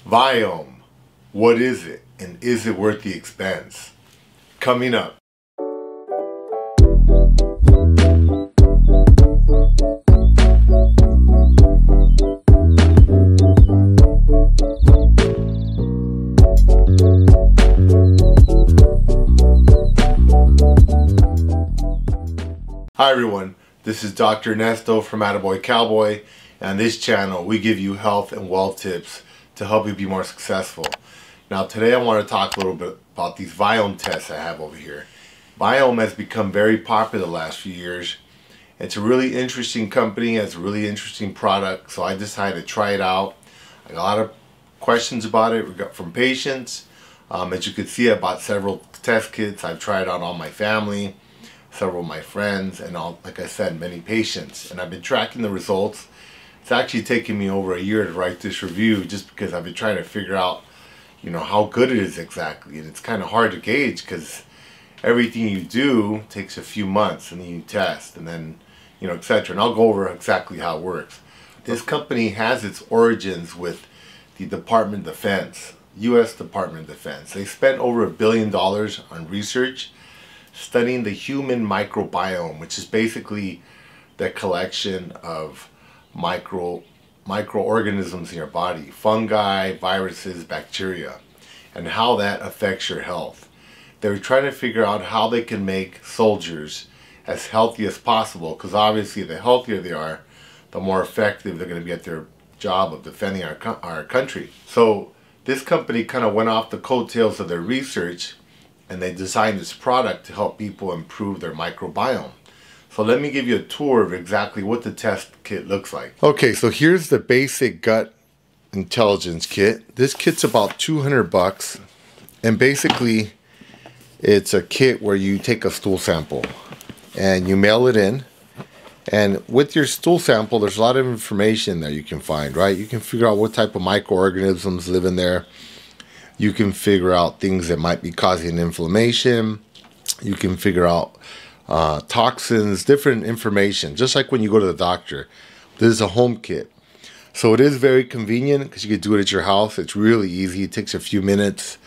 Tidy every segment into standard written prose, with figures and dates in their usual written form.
Viome, what is it, and is it worth the expense? Coming up. Hi everyone, this is Dr. Ernesto from Attaboy Cowboy, and on this channel we give you health and wealth tips to help you be more successful. Now today I want to talk a little bit about these Viome tests I have over here. Viome has become very popular the last few years. It's a really interesting company, has a really interesting product, so I decided to try it out. I got a lot of questions about it we got from patients. As you can see, I bought several test kits. I've tried out on my family, several of my friends, and all, like I said, many patients, and I've been tracking the results. It's actually taken me over a year to write this review just because I've been trying to figure out, you know, how good it is exactly, and it's kind of hard to gauge because everything you do takes a few months, and then you test, and then, you know, etc. And I'll go over exactly how it works. This company has its origins with the Department of Defense, U.S. Department of Defense. They spent over $1 billion on research studying the human microbiome, which is basically the collection of microorganisms in your body, fungi, viruses, bacteria, and how that affects your health. They were trying to figure out how they can make soldiers as healthy as possible, because obviously the healthier they are, the more effective they're going to be at their job of defending our country. So this company kind of went off the coattails of their research, and they designed this product to help people improve their microbiome. So let me give you a tour of exactly what the test kit looks like. Okay, so here's the basic gut intelligence kit. This kit's about 200 bucks, and basically it's a kit where you take a stool sample and you mail it in, and with your stool sample there's a lot of information there you can find, right? You can figure out what type of microorganisms live in there. You can figure out things that might be causing inflammation. You can figure out toxins, different information, just like when you go to the doctor. This is a home kit. So it is very convenient because you can do it at your house. It's really easy. It takes a few minutes.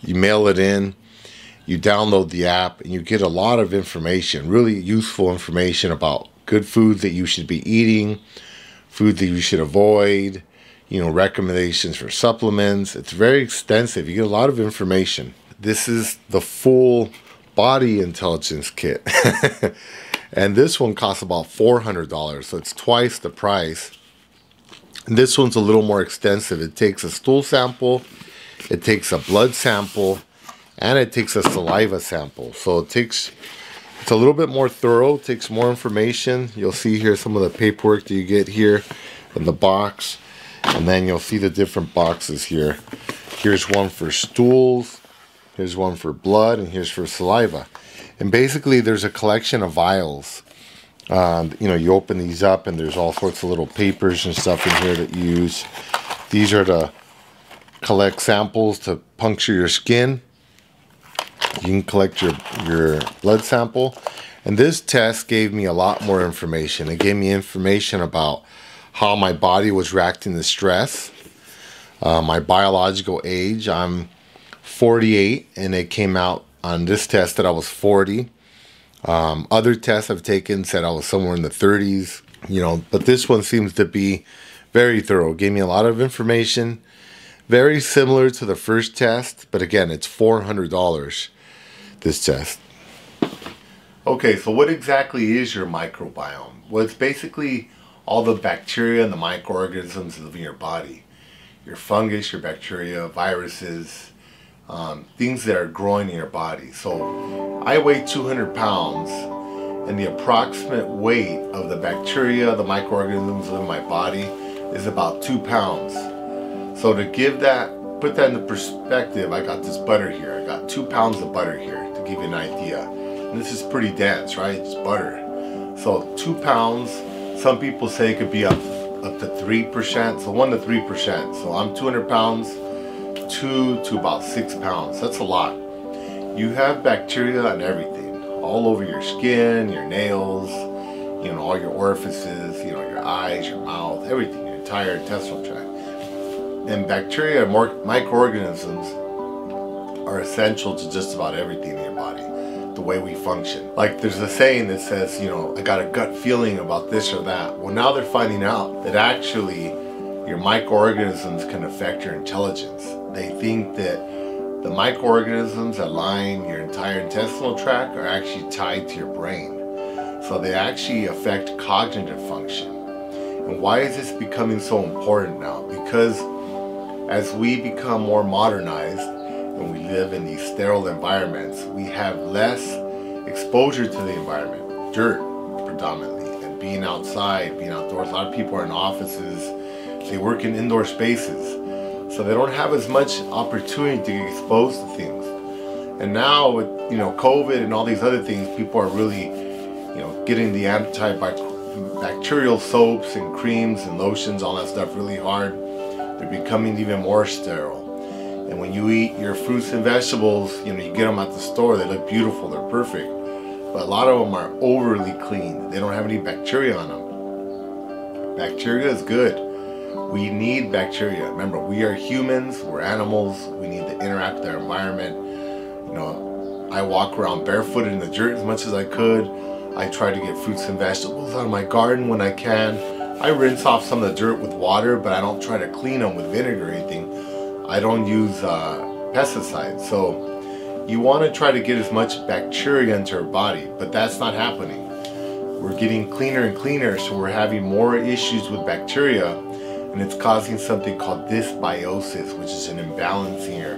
You mail it in. You download the app and you get a lot of information, really useful information about good foods that you should be eating, foods that you should avoid, you know, recommendations for supplements. It's very extensive. You get a lot of information. This is the full body intelligence kit. And this one costs about $400, so it's twice the price. And this one's a little more extensive. It takes a stool sample, it takes a blood sample, and it takes a saliva sample. So it's a little bit more thorough, it takes more information. You'll see here some of the paperwork that you get here in the box. And then you'll see the different boxes here. Here's one for stools, here's one for blood, and here's for saliva. And basically there's a collection of vials. You know, you open these up and there's all sorts of little papers and stuff in here that you use. These are to collect samples to puncture your skin. You can collect your blood sample. And this test gave me a lot more information. It gave me information about how my body was reacting to stress, my biological age. I'm 48, and it came out on this test that I was 40. Other tests I've taken said I was somewhere in the 30s, you know, but this one seems to be very thorough. It gave me a lot of information, very similar to the first test, but again, it's $400, this test. Okay, so what exactly is your microbiome? Well, it's basically all the bacteria and the microorganisms that live in your body. Your fungus, your bacteria, viruses, things that are growing in your body. So I weigh 200 pounds, and the approximate weight of the bacteria, the microorganisms in my body is about 2 pounds. So to put that into perspective, I got this butter here. I got 2 pounds of butter here to give you an idea. And this is pretty dense, right? It's butter. So 2 pounds. Some people say it could be up to 3%, so 1 to 3%. So I'm 200 pounds, 2 to about 6 pounds. That's a lot. You have bacteria and everything, all over your skin, your nails, you know, all your orifices, you know, your eyes, your mouth, everything, your entire intestinal tract. And bacteria and microorganisms are essential to just about everything in your body, the way we function. Like there's a saying that says, you know, I got a gut feeling about this or that. Well, now they're finding out that actually your microorganisms can affect your intelligence. They think that the microorganisms that line your entire intestinal tract are actually tied to your brain. So they actually affect cognitive function. And why is this becoming so important now? Because as we become more modernized and we live in these sterile environments, we have less exposure to the environment, dirt predominantly, and being outside, being outdoors. A lot of people are in offices, they work in indoor spaces, so they don't have as much opportunity to get exposed to things. And now with, you know, COVID and all these other things, people are really, you know, getting the antibacterial soaps and creams and lotions, all that stuff really hard. They're becoming even more sterile. And when you eat your fruits and vegetables, you know, you get them at the store, they look beautiful, they're perfect. But a lot of them are overly clean. They don't have any bacteria on them. Bacteria is good. We need bacteria. Remember, we are humans, we're animals, we need to interact with our environment. You know, I walk around barefooted in the dirt as much as I could. I try to get fruits and vegetables out of my garden when I can. I rinse off some of the dirt with water, but I don't try to clean them with vinegar or anything. I don't use pesticides. So you want to try to get as much bacteria into our body, but that's not happening. We're getting cleaner and cleaner, so we're having more issues with bacteria, and it's causing something called dysbiosis, which is an imbalance in your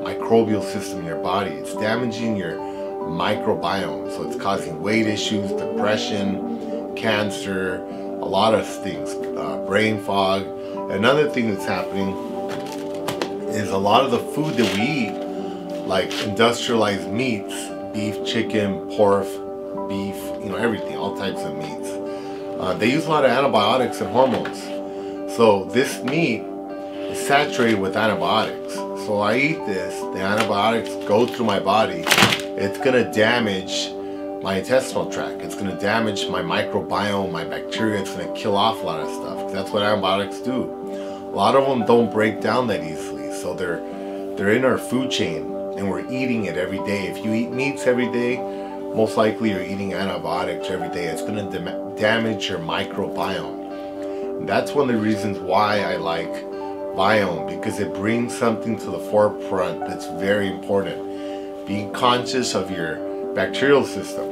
microbial system in your body. It's damaging your microbiome, so it's causing weight issues, depression, cancer, a lot of things, brain fog. Another thing that's happening is a lot of the food that we eat, like industrialized meats, beef, chicken, pork, beef, you know, everything, all types of meats. They use a lot of antibiotics and hormones. So this meat is saturated with antibiotics. So I eat this, the antibiotics go through my body, it's gonna damage my intestinal tract. It's gonna damage my microbiome, my bacteria. It's gonna kill off a lot of stuff. That's what antibiotics do. A lot of them don't break down that easily. So they're in our food chain and we're eating it every day. If you eat meats every day, most likely you're eating antibiotics every day. It's gonna damage your microbiome. And that's one of the reasons why I like Viome, because it brings something to the forefront that's very important. Being conscious of your bacterial system,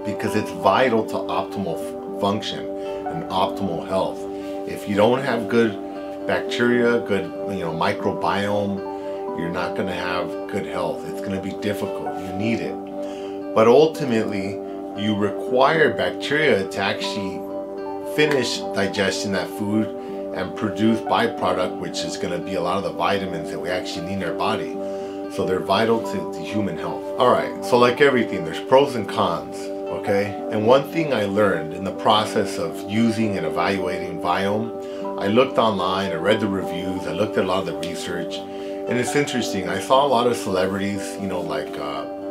because it's vital to optimal function and optimal health. If you don't have good bacteria, good, you know, microbiome, you're not going to have good health. It's going to be difficult. You need it. But ultimately, you require bacteria to actually finish digesting that food and produce byproduct, which is going to be a lot of the vitamins that we actually need in our body. So they're vital to human health. All right, so like everything, there's pros and cons, okay? And one thing I learned in the process of using and evaluating Viome, I looked online, I read the reviews, I looked at a lot of the research, and it's interesting. I saw a lot of celebrities, you know, like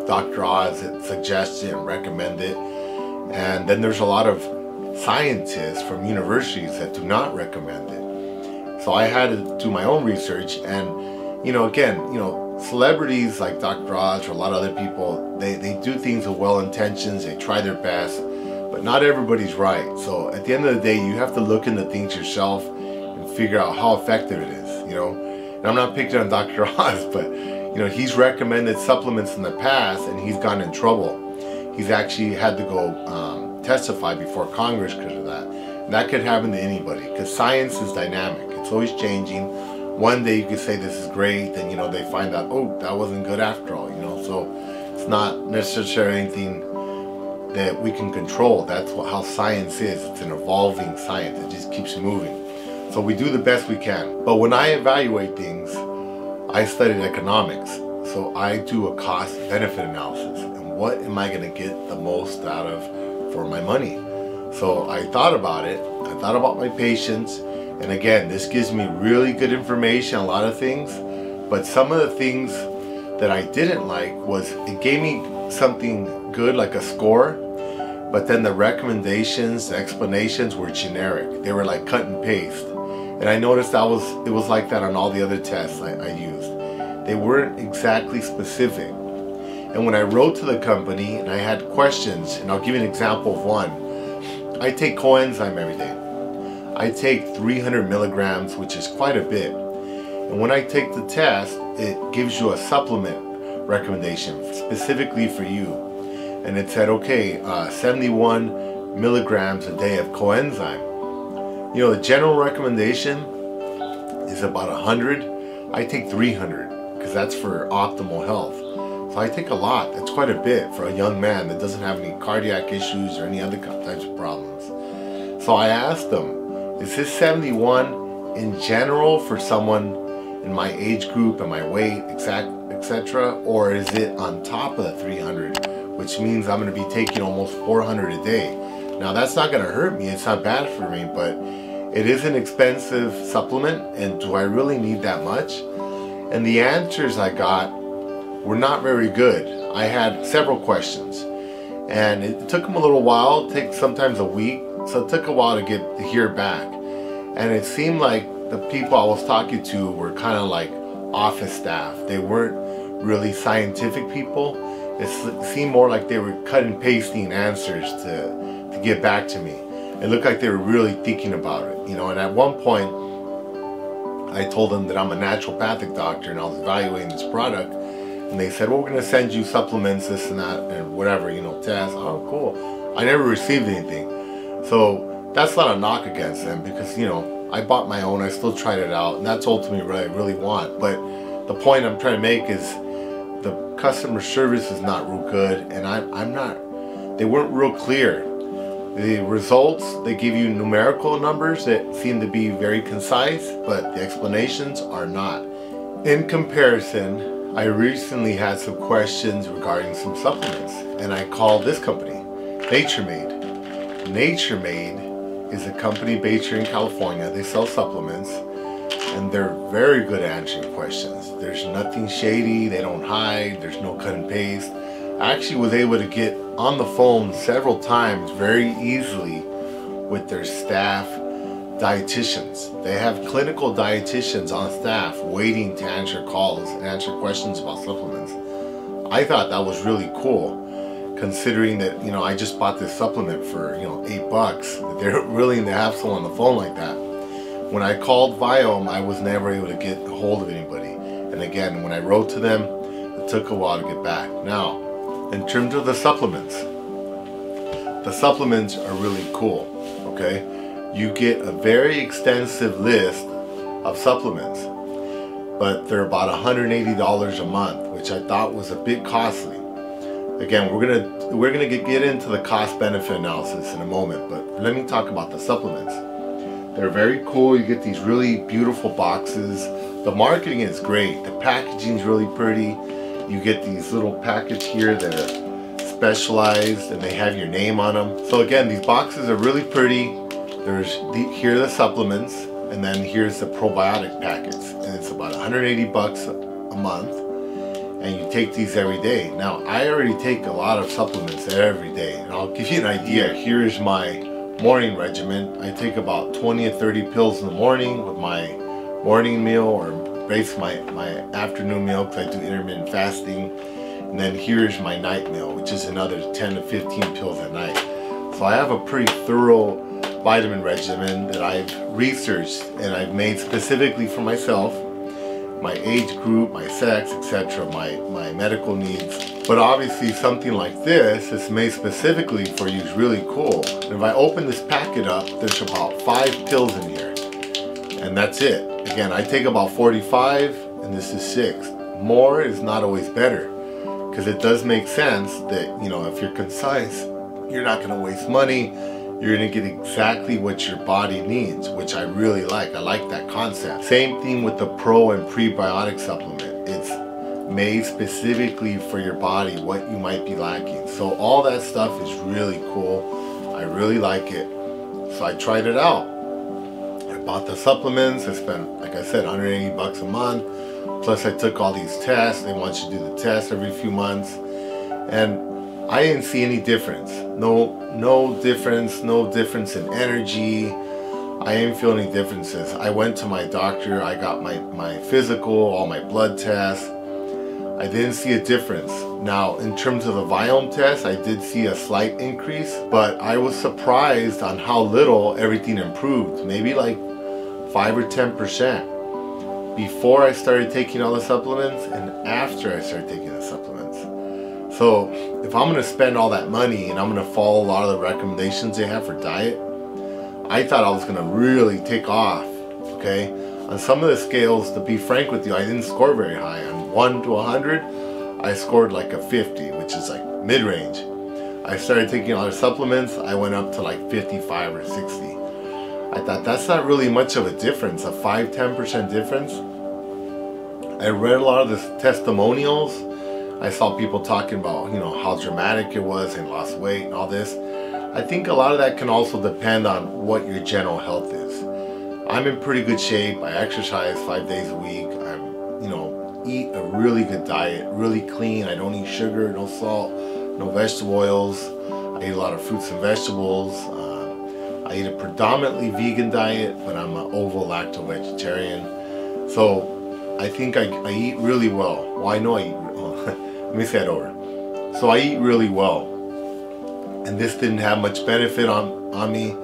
Dr. Oz that suggest it and recommend it. And then there's a lot of scientists from universities that do not recommend it. So I had to do my own research, and, you know, again, you know, celebrities like Dr. Oz or a lot of other people, they do things with well intentions, they try their best, but not everybody's right. So at the end of the day, you have to look into things yourself and figure out how effective it is, you know. And I'm not picking on Dr. Oz, but, you know, he's recommended supplements in the past and he's gotten in trouble. He's actually had to go testify before Congress because of that. And that could happen to anybody, because science is dynamic. It's always changing. One day you could say this is great, then, you know, they find out, oh, that wasn't good after all, you know. So it's not necessarily anything that we can control. That's how science is. It's an evolving science. It just keeps moving. So we do the best we can. But when I evaluate things, I studied economics. So I do a cost-benefit analysis. And what am I going to get the most out of for my money? So I thought about it. I thought about my patients. And again, this gives me really good information, a lot of things. But some of the things that I didn't like was it gave me something good, like a score. But then the recommendations, the explanations were generic. They were like cut and paste. And I noticed it was like that on all the other tests I used. They weren't exactly specific. And when I wrote to the company and I had questions, and I'll give you an example of one. I take coenzyme every day. I take 300 milligrams, which is quite a bit. And when I take the test, it gives you a supplement recommendation specifically for you. And it said, okay, 71 milligrams a day of coenzyme. You know, the general recommendation is about 100. I take 300 because that's for optimal health. So I take a lot. That's quite a bit for a young man that doesn't have any cardiac issues or any other types of problems. So I asked them, is this 71 in general for someone in my age group and my weight, etc., or is it on top of the 300, which means I'm going to be taking almost 400 a day? Now that's not going to hurt me, it's not bad for me, but it is an expensive supplement, and do I really need that much? And the answers I got were not very good. I had several questions, and it took them a little while, it takes sometimes a week, so it took a while to hear back. And it seemed like the people I was talking to were kind of like office staff. They weren't really scientific people. It seemed more like they were cut and pasting answers to get back to me. It looked like they were really thinking about it, you know. And at one point, I told them that I'm a naturopathic doctor and I was evaluating this product. And they said, well, we're going to send you supplements, this and that, and whatever, you know, tests. Oh, cool. I never received anything. So that's not a knock against them because, you know, I bought my own, I still tried it out, and that's ultimately what I really want. But the point I'm trying to make is the customer service is not real good, and they weren't real clear. The results, they give you numerical numbers that seem to be very concise, but the explanations are not. In comparison, I recently had some questions regarding some supplements, and I called this company, NatureMade. NatureMade is a company based here in California. They sell supplements, and they're very good at answering questions. There's nothing shady, they don't hide, there's no cut and paste. I actually was able to get on the phone several times very easily with their staff dietitians. They have clinical dietitians on staff waiting to answer calls and answer questions about supplements. I thought that was really cool, considering that, you know, I just bought this supplement for, you know, $8. They're willing to have someone on the phone like that. When I called Viome, I was never able to get a hold of anybody. And again, when I wrote to them, it took a while to get back. Now, in terms of the supplements are really cool, okay? You get a very extensive list of supplements, but they're about $180 a month, which I thought was a bit costly. Again, we're gonna get into the cost-benefit analysis in a moment, but let me talk about the supplements. They're very cool. You get these really beautiful boxes. The marketing is great. The packaging is really pretty. You get these little packets here that are specialized and they have your name on them. So again, these boxes are really pretty. Here are the supplements, and then here's the probiotic packets, and it's about 180 bucks a month. And you take these every day. Now, I already take a lot of supplements every day, and I'll give you an idea. Here is my morning regimen. I take about 20 or 30 pills in the morning with my morning meal, or basically my afternoon meal, because I do intermittent fasting. And then here's my night meal, which is another 10 to 15 pills at night. So I have a pretty thorough vitamin regimen that I've researched and I've made specifically for myself, my age group, my sex, etc., my medical needs. But obviously something like this is made specifically for you is really cool. And if I open this packet up, there's about 5 pills in here, and that's it. Again, I take about 45 and this is 6. More is not always better, because it does make sense that, you know, if you're concise, you're not going to waste money. You're going to get exactly what your body needs, which I really like. I like that concept. Same thing with the pro and prebiotic supplement. It's made specifically for your body, what you might be lacking. So all that stuff is really cool. I really like it. So I tried it out. I bought the supplements. I spent, like I said, 180 bucks a month. Plus I took all these tests. They want you to do the test every few months. And I didn't see any difference. No difference in energy. I ain't feeling any differences. I went to my doctor, I got my physical, all my blood tests. I didn't see a difference. Now, in terms of the Viome test, I did see a slight increase, but I was surprised on how little everything improved. Maybe like 5 or 10% before I started taking all the supplements and after I started taking the supplements. So if I'm gonna spend all that money and I'm gonna follow a lot of the recommendations they have for diet, I thought I was gonna really take off, okay? On some of the scales, to be frank with you, I didn't score very high. On 1 to 100, I scored like a 50, which is like mid-range. I started taking other supplements, I went up to like 55 or 60. I thought that's not really much of a difference, a 5-10% difference. I read a lot of the testimonials. I saw people talking about, you know, how dramatic it was and lost weight and all this. I think a lot of that can also depend on what your general health is. I'm in pretty good shape. I exercise 5 days a week. You know, eat a really good diet, really clean. I don't eat sugar, no salt, no vegetable oils. I eat a lot of fruits and vegetables. I eat a predominantly vegan diet, but I'm an ovo-lacto-vegetarian. So I think I eat really well. Well, I know I eat, let me say it over. So I eat really well. And this didn't have much benefit on me.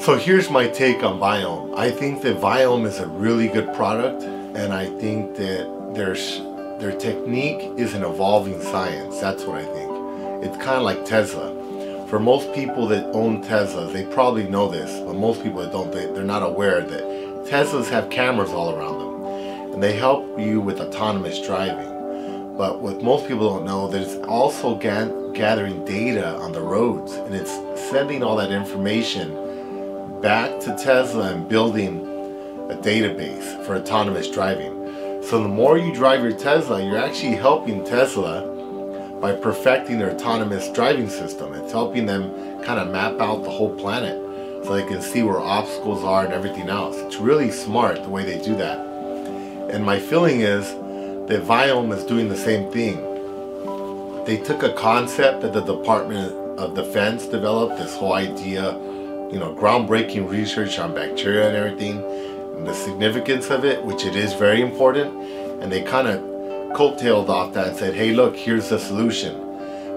So here's my take on Viome. I think that Viome is a really good product, and I think that their technique is an evolving science. That's what I think. It's kind of like Tesla. For most people that own Teslas, they probably know this, but most people that don't, they're not aware that Teslas have cameras all around them, and they help you with autonomous driving. But what most people don't know, that it's also gathering data on the roads, and it's sending all that information back to Tesla and building a database for autonomous driving. So the more you drive your Tesla, you're actually helping Tesla by perfecting their autonomous driving system. It's helping them kind of map out the whole planet so they can see where obstacles are and everything else. It's really smart the way they do that. And my feeling is that Viome is doing the same thing. They took a concept that the Department of Defense developed, this whole idea, you know, groundbreaking research on bacteria and everything, and the significance of it, which it is very important, and they kind of coattailed off that and said, hey look, here's the solution.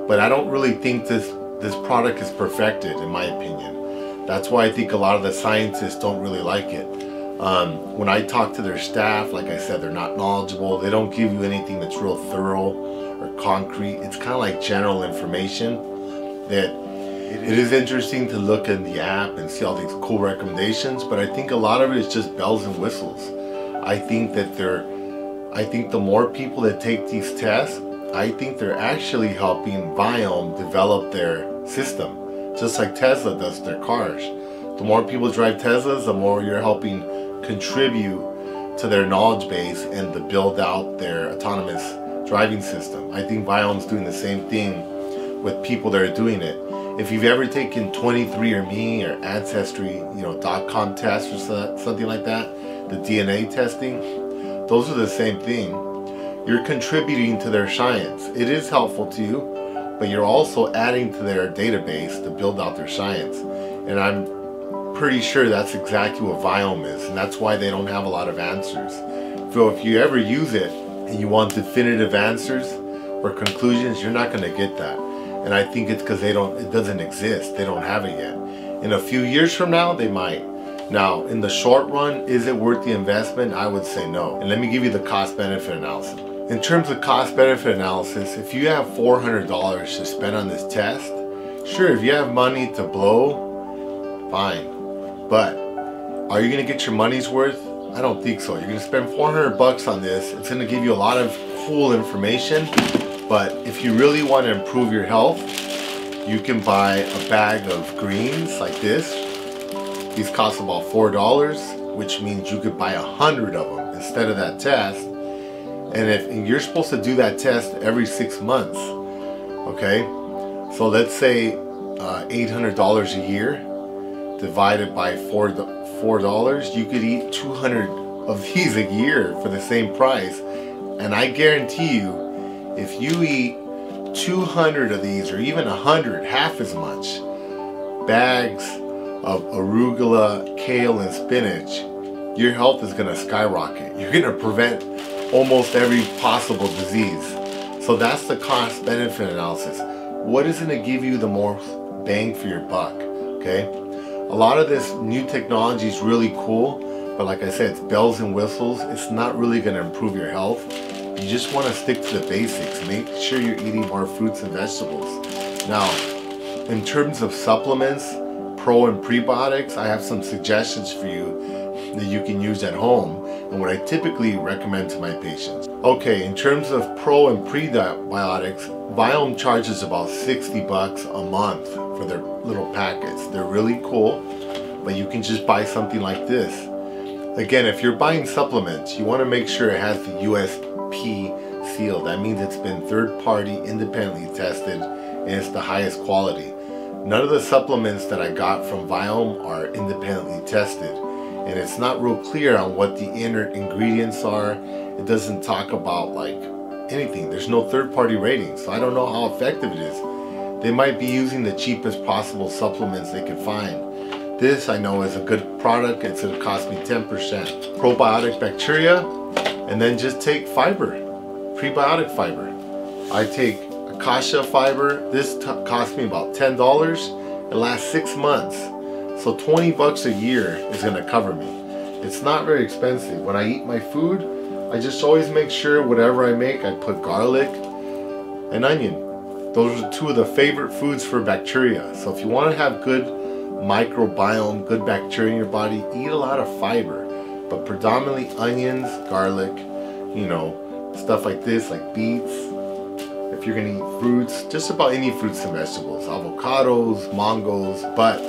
But I don't really think this product is perfected, in my opinion. That's why I think a lot of the scientists don't really like it. When I talk to their staff, like I said, they're not knowledgeable. They don't give you anything that's real thorough or concrete. It's kind of like general information. That it is interesting to look in the app and see all these cool recommendations, but I think a lot of it is just bells and whistles. I think the more people that take these tests, I think they're actually helping Viome develop their system, just like Tesla does their cars. The more people drive Teslas, the more you're helping contribute to their knowledge base and to build out their autonomous driving system. I think Viome's doing the same thing with people that are doing it. If you've ever taken 23andMe or Ancestry, you know, .com tests or something like that, the DNA testing, those are the same thing. You're contributing to their science. It is helpful to you, but you're also adding to their database to build out their science. And I'm pretty sure that's exactly what Viome is, and that's why they don't have a lot of answers. So if you ever use it and you want definitive answers or conclusions, you're not going to get that. And I think it's because it doesn't exist. They don't have it yet. In a few years from now, they might. Now, in the short run, is it worth the investment? I would say no. And let me give you the cost-benefit analysis. In terms of cost-benefit analysis, if you have $400 to spend on this test, sure, if you have money to blow, fine. But are you going to get your money's worth? I don't think so. You're going to spend 400 bucks on this. It's going to give you a lot of cool information. But if you really want to improve your health, you can buy a bag of greens like this. These cost about $4, which means you could buy 100 of them instead of that test. And you're supposed to do that test every 6 months, okay? So let's say $800 a year divided by $4, you could eat 200 of these a year for the same price. And I guarantee you, if you eat 200 of these or even 100, half as much bags of arugula, kale, and spinach, your health is gonna skyrocket. You're gonna prevent almost every possible disease. So that's the cost benefit analysis. What is gonna give you the most bang for your buck, okay? A lot of this new technology is really cool, but like I said, it's bells and whistles. It's not really gonna improve your health. You just wanna stick to the basics. Make sure you're eating more fruits and vegetables. Now, in terms of supplements, pro and prebiotics, I have some suggestions for you that you can use at home and what I typically recommend to my patients. Okay, in terms of pro and prebiotics, Viome charges about 60 bucks a month for their little packets. They're really cool, but you can just buy something like this. Again, if you're buying supplements, you want to make sure it has the USP seal. That means it's been third-party, independently tested, and it's the highest quality. None of the supplements that I got from Viome are independently tested, and it's not real clear on what the inner ingredients are. It doesn't talk about like anything. There's no third-party rating, so I don't know how effective it is. They might be using the cheapest possible supplements they can find. This I know is a good product. It's going to cost me 10%. Probiotic bacteria, and then just take fiber, prebiotic fiber. I take Akasha fiber. This cost me about $10. It lasts 6 months. So 20 bucks a year is gonna cover me. It's not very expensive. When I eat my food, I just always make sure whatever I make, I put garlic and onion. Those are two of the favorite foods for bacteria. So if you wanna have good microbiome, good bacteria in your body, eat a lot of fiber, but predominantly onions, garlic, you know, stuff like this, like beets. If you're gonna eat fruits, just about any fruits and vegetables, avocados, mangoes, but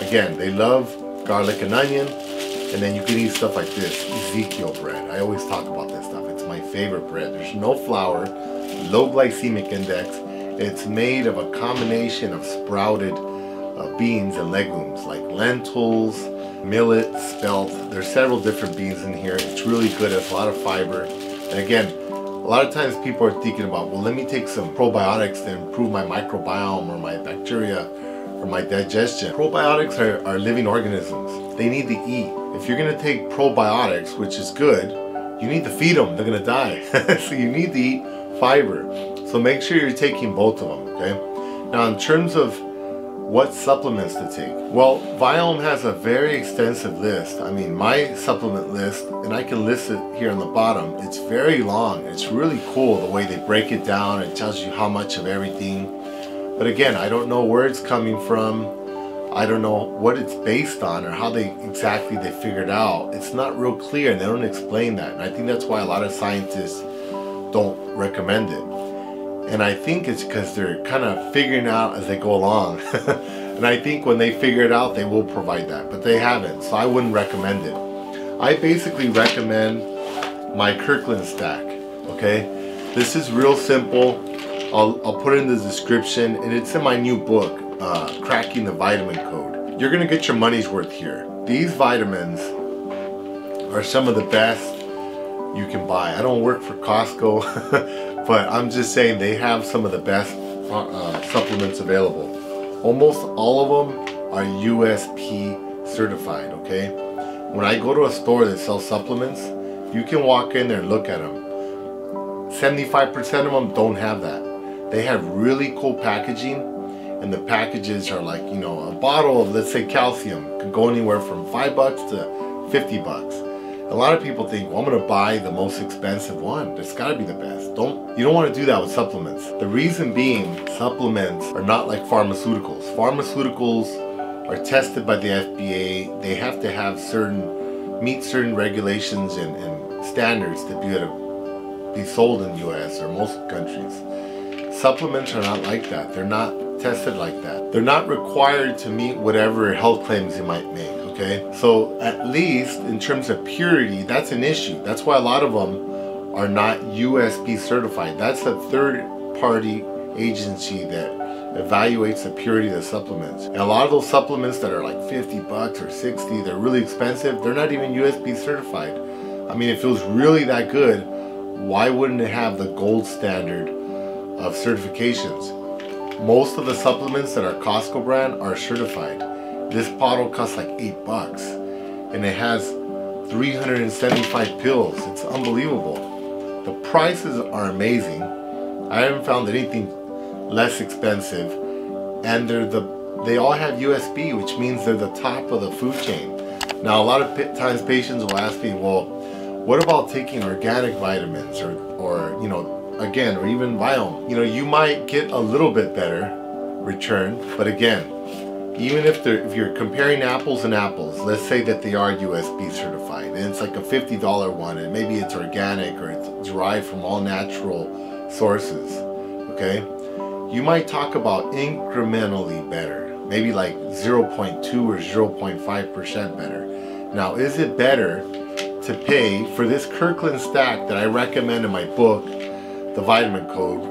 again, they love garlic and onion, and then you can eat stuff like this, Ezekiel bread. I always talk about this stuff. It's my favorite bread. There's no flour, low glycemic index. It's made of a combination of sprouted beans and legumes like lentils, millet, spelt. There's several different beans in here. It's really good. It's a lot of fiber. And again, a lot of times people are thinking about, well, let me take some probiotics to improve my microbiome or my bacteria or my digestion. Probiotics are living organisms. They need to eat. If you're gonna take probiotics, which is good, you need to feed them. They're gonna die. So you need to eat fiber. So make sure you're taking both of them, okay? Now in terms of what supplements to take, well, Viome has a very extensive list. I mean, my supplement list, and I can list it here on the bottom, it's very long. It's really cool the way they break it down. It tells you how much of everything. But again, I don't know where it's coming from. I don't know what it's based on or how they figured out. It's not real clear, and they don't explain that. And I think that's why a lot of scientists don't recommend it. And I think it's because they're kind of figuring out as they go along. And I think when they figure it out, they will provide that, but they haven't, so I wouldn't recommend it. I basically recommend my Kirkland stack, okay? This is real simple. I'll put it in the description, and it's in my new book, Cracking the Vitamin Code. You're gonna get your money's worth here. These vitamins are some of the best you can buy. I don't work for Costco, but I'm just saying they have some of the best supplements available. Almost all of them are USP certified, okay? When I go to a store that sells supplements, you can walk in there and look at them. 75% of them don't have that. They have really cool packaging, and the packages are like, you know, a bottle of, let's say, calcium could go anywhere from $5 to 50 bucks. A lot of people think, well, I'm gonna buy the most expensive one. It's gotta be the best. You don't wanna do that with supplements. The reason being, supplements are not like pharmaceuticals. Pharmaceuticals are tested by the FDA. They have to have meet certain regulations and standards to be able to be sold in the US or most countries. Supplements are not like that. They're not tested like that. They're not required to meet whatever health claims you might make, okay? So at least in terms of purity, that's an issue. That's why a lot of them are not USP certified. That's a third-party agency that evaluates the purity of the supplements. And a lot of those supplements that are like 50 bucks or 60, they're really expensive. They're not even USP certified. I mean, if it was really that good, why wouldn't it have the gold standard of certifications? Most of the supplements that are Costco brand are certified. This bottle costs like $8 and it has 375 pills. It's unbelievable. The prices are amazing. I haven't found anything less expensive, and they all have USB, which means they're the top of the food chain. Now a lot of times patients will ask me, well, what about taking organic vitamins or you know, again, or even Viome? You know, you might get a little bit better return, but again, even if you're comparing apples and apples, let's say that they are USB certified and it's like a $50 one, and maybe it's organic or it's derived from all natural sources, okay? You might talk about incrementally better, maybe like 0.2 or 0.5% better. Now, is it better to pay for this Kirkland stack that I recommend in my book, the vitamin code?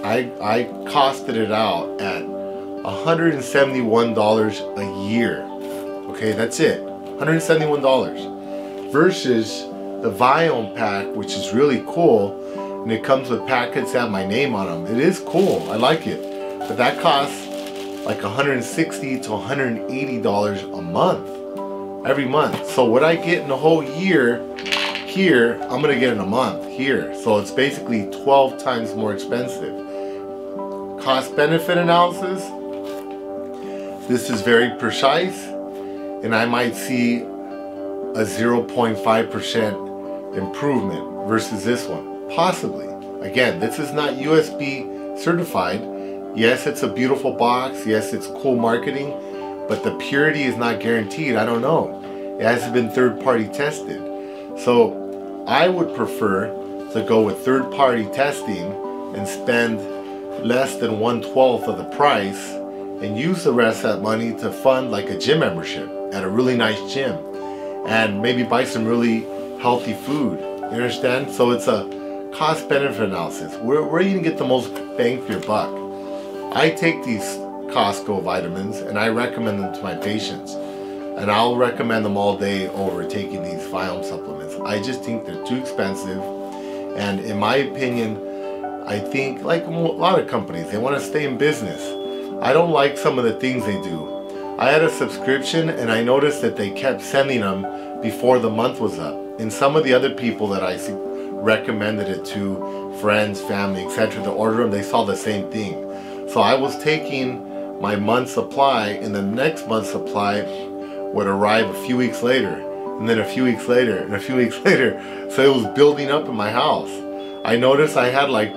I costed it out at $171 a year. Okay, that's it. $171 versus the Viome pack, which is really cool, and it comes with packets that have my name on them. It is cool. I like it, but that costs like $160 to $180 a month, every month. So what I get in a whole year here, I'm gonna get in a month here. So it's basically 12 times more expensive. Cost benefit analysis. This is very precise, and I might see a 0.5% improvement versus this one, possibly. Again, this is not USB certified. Yes, it's a beautiful box. Yes, it's cool marketing, but the purity is not guaranteed. I don't know. It hasn't been third-party tested. So I would prefer to go with third-party testing and spend less than 1/12 of the price and use the rest of that money to fund like a gym membership at a really nice gym, and maybe buy some really healthy food. You understand? So it's a cost benefit analysis. Where are you gonna get the most bang for your buck? I take these Costco vitamins and I recommend them to my patients, and I'll recommend them all day over taking these Viome supplements. I just think they're too expensive, and in my opinion, I think like a lot of companies, they want to stay in business. I don't like some of the things they do. I had a subscription and I noticed that they kept sending them before the month was up. And some of the other people that I recommended it to, friends, family, etc., to order them, they saw the same thing. So I was taking my month's supply, and the next month's supply would arrive a few weeks later, and then a few weeks later, and a few weeks later. So it was building up in my house. I noticed I had like,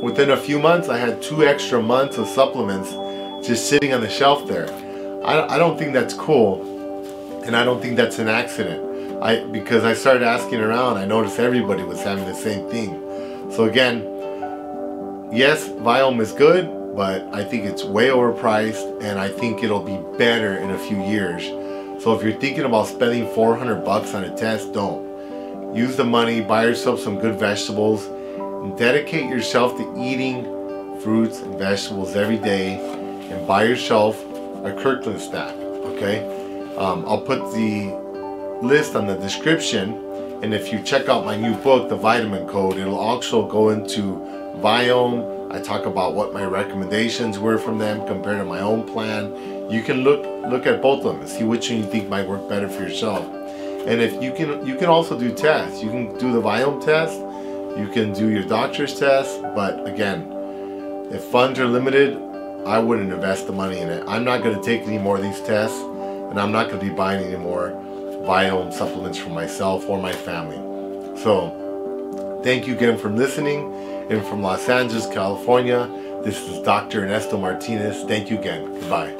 within a few months, I had 2 extra months of supplements just sitting on the shelf there. I don't think that's cool, and I don't think that's an accident. Because I started asking around, I noticed everybody was having the same thing. So again, yes, Viome is good, but I think it's way overpriced, and I think it'll be better in a few years. So if you're thinking about spending $400 on a test, don't. Use the money, buy yourself some good vegetables, and dedicate yourself to eating fruits and vegetables every day, and buy yourself a Kirkland stack, okay? I'll put the list on the description, and if you check out my new book, the vitamin code, it'll also go into Viome. I talk about what my recommendations were from them compared to my own plan. You can look at both of them and see which one you think might work better for yourself. And if you can also do tests. You can do the Viome test, you can do your doctor's test, but again, if funds are limited, I wouldn't invest the money in it. I'm not going to take any more of these tests, and I'm not going to be buying any more Viome supplements for myself or my family. So thank you again for listening, and from Los Angeles, California, this is Dr. Ernesto Martinez. Thank you again. Goodbye.